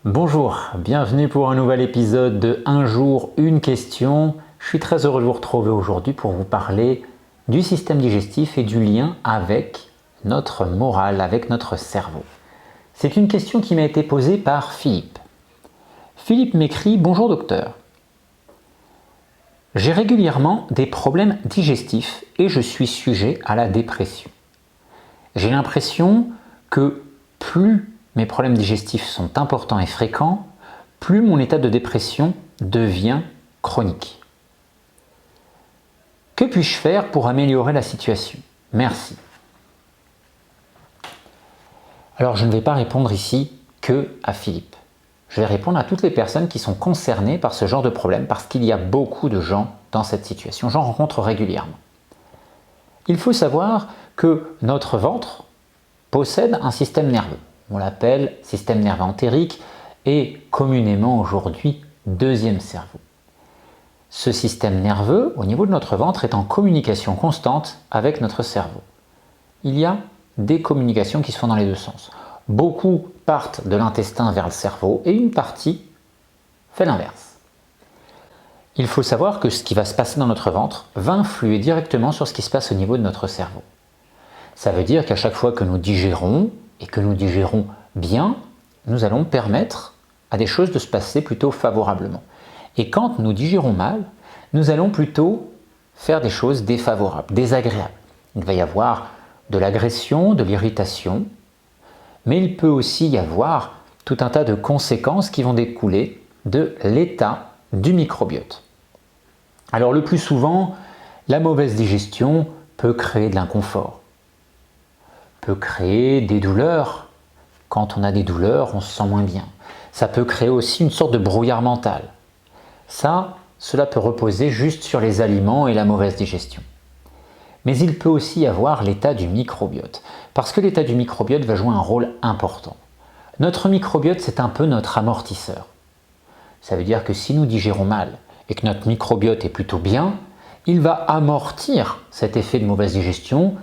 Bonjour, bienvenue pour un nouvel épisode de Un jour, une question. Je suis très heureux de vous retrouver aujourd'hui pour vous parler du système digestif et du lien avec notre morale, avec notre cerveau. C'est une question qui m'a été posée par Philippe. Philippe m'écrit « Bonjour docteur, j'ai régulièrement des problèmes digestifs et je suis sujet à la dépression. J'ai l'impression que plus mes problèmes digestifs sont importants et fréquents, plus mon état de dépression devient chronique. Que puis-je faire pour améliorer la situation? Merci. » Alors je ne vais pas répondre ici que à Philippe. Je vais répondre à toutes les personnes qui sont concernées par ce genre de problème parce qu'il y a beaucoup de gens dans cette situation. J'en rencontre régulièrement. Il faut savoir que notre ventre possède un système nerveux. On l'appelle système nerveux entérique et communément aujourd'hui deuxième cerveau. Ce système nerveux au niveau de notre ventre est en communication constante avec notre cerveau. Il y a des communications qui se font dans les deux sens. Beaucoup partent de l'intestin vers le cerveau et une partie fait l'inverse. Il faut savoir que ce qui va se passer dans notre ventre va influer directement sur ce qui se passe au niveau de notre cerveau. Ça veut dire qu'à chaque fois que nous digérons, et que nous digérons bien, nous allons permettre à des choses de se passer plutôt favorablement. Et quand nous digérons mal, nous allons plutôt faire des choses défavorables, désagréables. Il va y avoir de l'agression, de l'irritation, mais il peut aussi y avoir tout un tas de conséquences qui vont découler de l'état du microbiote. Alors le plus souvent, la mauvaise digestion peut créer de l'inconfort, peut créer des douleurs. Quand on a des douleurs, on se sent moins bien. Ça peut créer aussi une sorte de brouillard mental. Cela peut reposer juste sur les aliments et la mauvaise digestion. Mais il peut aussi y avoir l'état du microbiote, parce que l'état du microbiote va jouer un rôle important. Notre microbiote, c'est un peu notre amortisseur. Ça veut dire que si nous digérons mal et que notre microbiote est plutôt bien, il va amortir cet effet de mauvaise digestion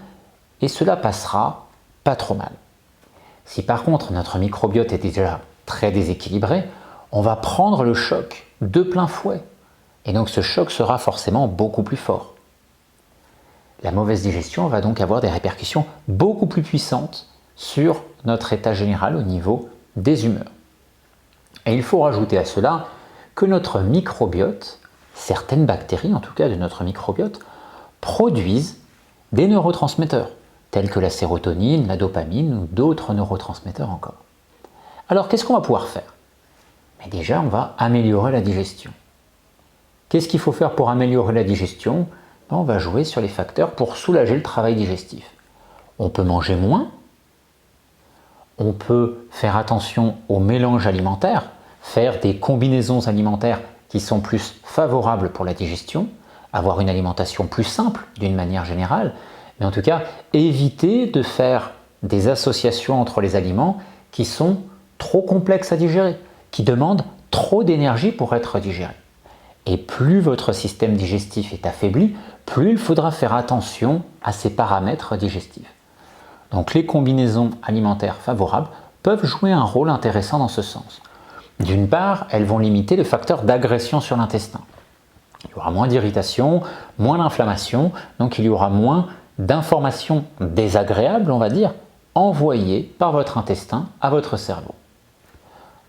et cela passera pas trop mal. Si par contre notre microbiote est déjà très déséquilibré, on va prendre le choc de plein fouet et donc ce choc sera forcément beaucoup plus fort. La mauvaise digestion va donc avoir des répercussions beaucoup plus puissantes sur notre état général au niveau des humeurs. Et il faut rajouter à cela que notre microbiote, certaines bactéries en tout cas de notre microbiote, produisent des neurotransmetteurs tels que la sérotonine, la dopamine ou d'autres neurotransmetteurs encore. Alors qu'est-ce qu'on va pouvoir faire? Mais déjà, on va améliorer la digestion. Qu'est-ce qu'il faut faire pour améliorer la digestion? On va jouer sur les facteurs pour soulager le travail digestif. On peut manger moins, on peut faire attention au mélange alimentaire, faire des combinaisons alimentaires qui sont plus favorables pour la digestion, avoir une alimentation plus simple d'une manière générale, mais en tout cas, éviter de faire des associations entre les aliments qui sont trop complexes à digérer, qui demandent trop d'énergie pour être digérés. Et plus votre système digestif est affaibli, plus il faudra faire attention à ces paramètres digestifs. Donc les combinaisons alimentaires favorables peuvent jouer un rôle intéressant dans ce sens. D'une part, elles vont limiter le facteur d'agression sur l'intestin. Il y aura moins d'irritation, moins d'inflammation, donc il y aura moins d'informations désagréables, on va dire, envoyées par votre intestin à votre cerveau.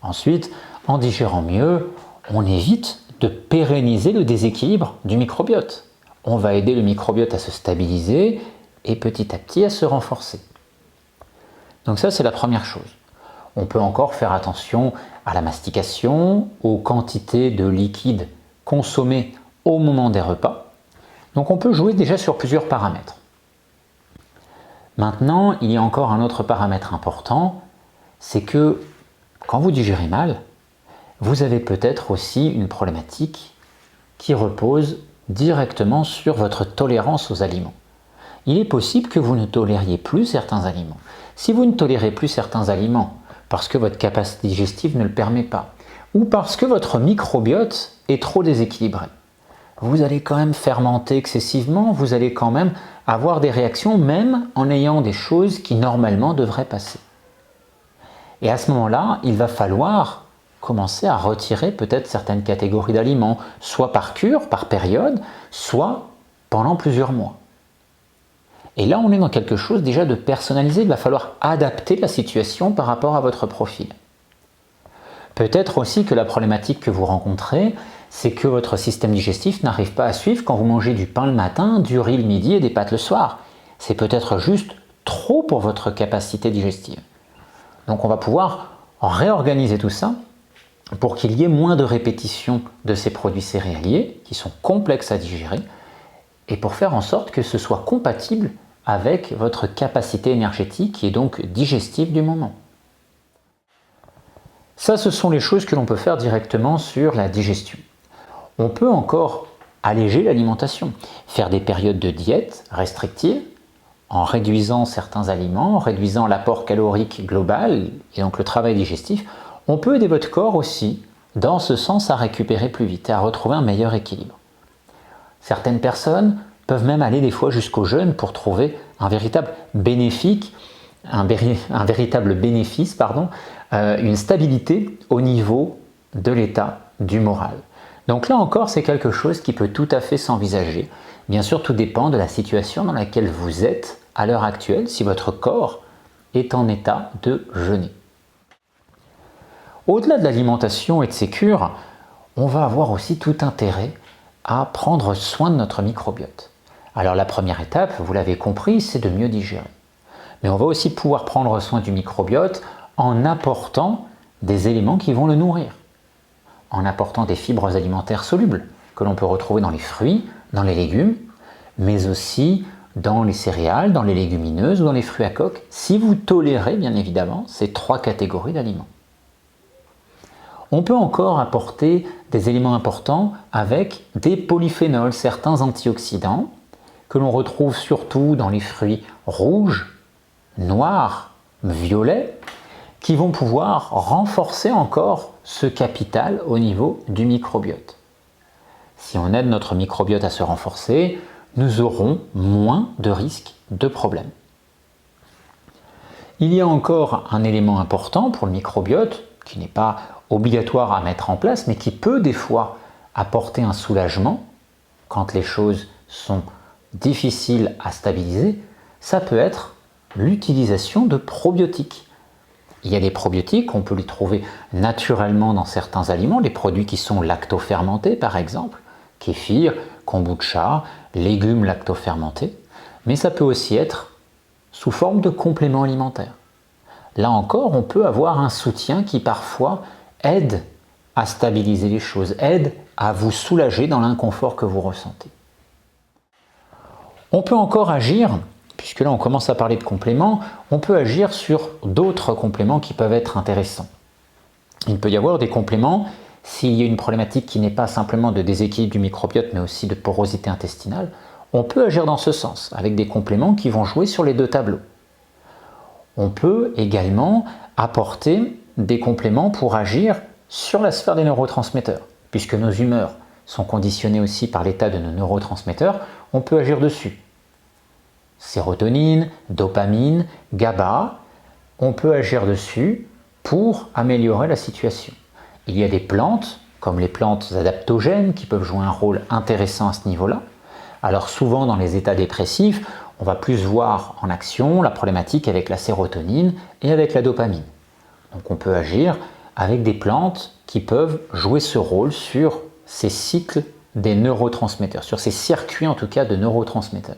Ensuite, en digérant mieux, on évite de pérenniser le déséquilibre du microbiote. On va aider le microbiote à se stabiliser et petit à petit à se renforcer. Donc ça, c'est la première chose. On peut encore faire attention à la mastication, aux quantités de liquide consommées au moment des repas. Donc on peut jouer déjà sur plusieurs paramètres. Maintenant, il y a encore un autre paramètre important, c'est que quand vous digérez mal, vous avez peut-être aussi une problématique qui repose directement sur votre tolérance aux aliments. Il est possible que vous ne tolériez plus certains aliments. Si vous ne tolérez plus certains aliments parce que votre capacité digestive ne le permet pas, ou parce que votre microbiote est trop déséquilibré, vous allez quand même fermenter excessivement, vous allez quand même avoir des réactions même en ayant des choses qui normalement devraient passer. Et à ce moment-là, il va falloir commencer à retirer peut-être certaines catégories d'aliments, soit par cure, par période, soit pendant plusieurs mois. Et là, on est dans quelque chose déjà de personnalisé. Il va falloir adapter la situation par rapport à votre profil. Peut-être aussi que la problématique que vous rencontrez, c'est que votre système digestif n'arrive pas à suivre quand vous mangez du pain le matin, du riz le midi et des pâtes le soir. C'est peut-être juste trop pour votre capacité digestive. Donc on va pouvoir réorganiser tout ça pour qu'il y ait moins de répétitions de ces produits céréaliers qui sont complexes à digérer et pour faire en sorte que ce soit compatible avec votre capacité énergétique et donc digestive du moment. Ça, ce sont les choses que l'on peut faire directement sur la digestion. On peut encore alléger l'alimentation, faire des périodes de diète restrictive en réduisant certains aliments, en réduisant l'apport calorique global et donc le travail digestif. On peut aider votre corps aussi dans ce sens à récupérer plus vite et à retrouver un meilleur équilibre. Certaines personnes peuvent même aller des fois jusqu'au jeûne pour trouver un véritable bénéfice, une stabilité au niveau de l'état du moral. Donc là encore, c'est quelque chose qui peut tout à fait s'envisager. Bien sûr, tout dépend de la situation dans laquelle vous êtes à l'heure actuelle, si votre corps est en état de jeûner. Au-delà de l'alimentation et de ces cures, on va avoir aussi tout intérêt à prendre soin de notre microbiote. Alors la première étape, vous l'avez compris, c'est de mieux digérer. Mais on va aussi pouvoir prendre soin du microbiote en apportant des éléments qui vont le nourrir. En apportant des fibres alimentaires solubles que l'on peut retrouver dans les fruits, dans les légumes, mais aussi dans les céréales, dans les légumineuses ou dans les fruits à coque, si vous tolérez bien évidemment ces trois catégories d'aliments. On peut encore apporter des éléments importants avec des polyphénols, certains antioxydants, que l'on retrouve surtout dans les fruits rouges, noirs, violets, qui vont pouvoir renforcer encore ce capital au niveau du microbiote. Si on aide notre microbiote à se renforcer, nous aurons moins de risques de problèmes. Il y a encore un élément important pour le microbiote, qui n'est pas obligatoire à mettre en place, mais qui peut des fois apporter un soulagement quand les choses sont difficiles à stabiliser, ça peut être l'utilisation de probiotiques. Il y a des probiotiques, on peut les trouver naturellement dans certains aliments, les produits qui sont lactofermentés par exemple, kéfir, kombucha, légumes lactofermentés, mais ça peut aussi être sous forme de compléments alimentaires. Là encore, on peut avoir un soutien qui parfois aide à stabiliser les choses, aide à vous soulager dans l'inconfort que vous ressentez. On peut encore agir, puisque là on commence à parler de compléments, on peut agir sur d'autres compléments qui peuvent être intéressants. Il peut y avoir des compléments s'il y a une problématique qui n'est pas simplement de déséquilibre du microbiote, mais aussi de porosité intestinale. On peut agir dans ce sens, avec des compléments qui vont jouer sur les deux tableaux. On peut également apporter des compléments pour agir sur la sphère des neurotransmetteurs. Puisque nos humeurs sont conditionnées aussi par l'état de nos neurotransmetteurs, on peut agir dessus. Sérotonine, dopamine, GABA, on peut agir dessus pour améliorer la situation. Il y a des plantes, comme les plantes adaptogènes, qui peuvent jouer un rôle intéressant à ce niveau-là. Alors souvent dans les états dépressifs, on va plus voir en action la problématique avec la sérotonine et avec la dopamine. Donc on peut agir avec des plantes qui peuvent jouer ce rôle sur ces cycles des neurotransmetteurs, sur ces circuits en tout cas de neurotransmetteurs.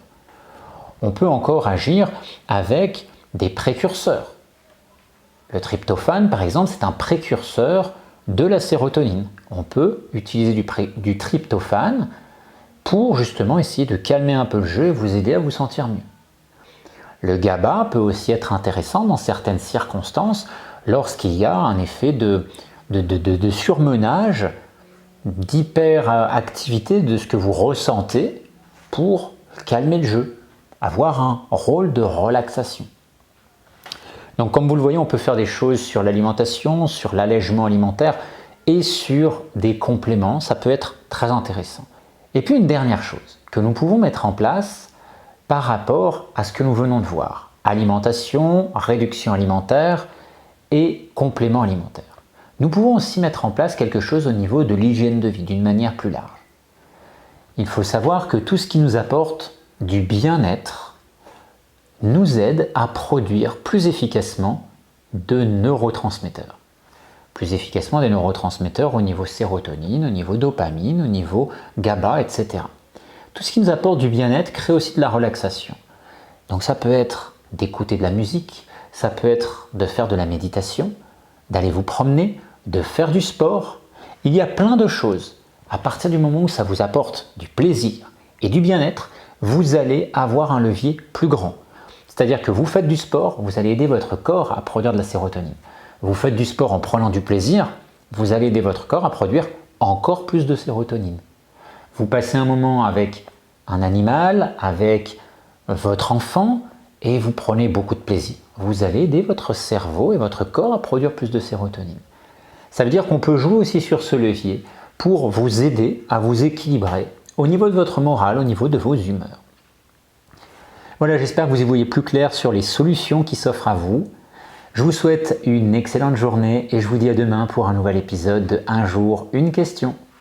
On peut encore agir avec des précurseurs. Le tryptophane par exemple, c'est un précurseur de la sérotonine. On peut utiliser du tryptophane pour justement essayer de calmer un peu le jeu et vous aider à vous sentir mieux. Le GABA peut aussi être intéressant dans certaines circonstances lorsqu'il y a un effet de surmenage, d'hyperactivité de ce que vous ressentez pour calmer le jeu, avoir un rôle de relaxation. Donc comme vous le voyez, on peut faire des choses sur l'alimentation, sur l'allègement alimentaire et sur des compléments, ça peut être très intéressant. Et puis une dernière chose que nous pouvons mettre en place par rapport à ce que nous venons de voir. Alimentation, réduction alimentaire et compléments alimentaires. Nous pouvons aussi mettre en place quelque chose au niveau de l'hygiène de vie d'une manière plus large. Il faut savoir que tout ce qui nous apporte du bien-être nous aide à produire plus efficacement de neurotransmetteurs. Plus efficacement des neurotransmetteurs au niveau sérotonine, au niveau dopamine, au niveau GABA, etc. Tout ce qui nous apporte du bien-être crée aussi de la relaxation. Donc ça peut être d'écouter de la musique, ça peut être de faire de la méditation, d'aller vous promener, de faire du sport. Il y a plein de choses. À partir du moment où ça vous apporte du plaisir et du bien-être, vous allez avoir un levier plus grand. C'est-à-dire que vous faites du sport, vous allez aider votre corps à produire de la sérotonine. Vous faites du sport en prenant du plaisir, vous allez aider votre corps à produire encore plus de sérotonine. Vous passez un moment avec un animal, avec votre enfant, et vous prenez beaucoup de plaisir. Vous allez aider votre cerveau et votre corps à produire plus de sérotonine. Ça veut dire qu'on peut jouer aussi sur ce levier pour vous aider à vous équilibrer au niveau de votre morale, au niveau de vos humeurs. Voilà, j'espère que vous y voyez plus clair sur les solutions qui s'offrent à vous. Je vous souhaite une excellente journée et je vous dis à demain pour un nouvel épisode de Un jour, une question.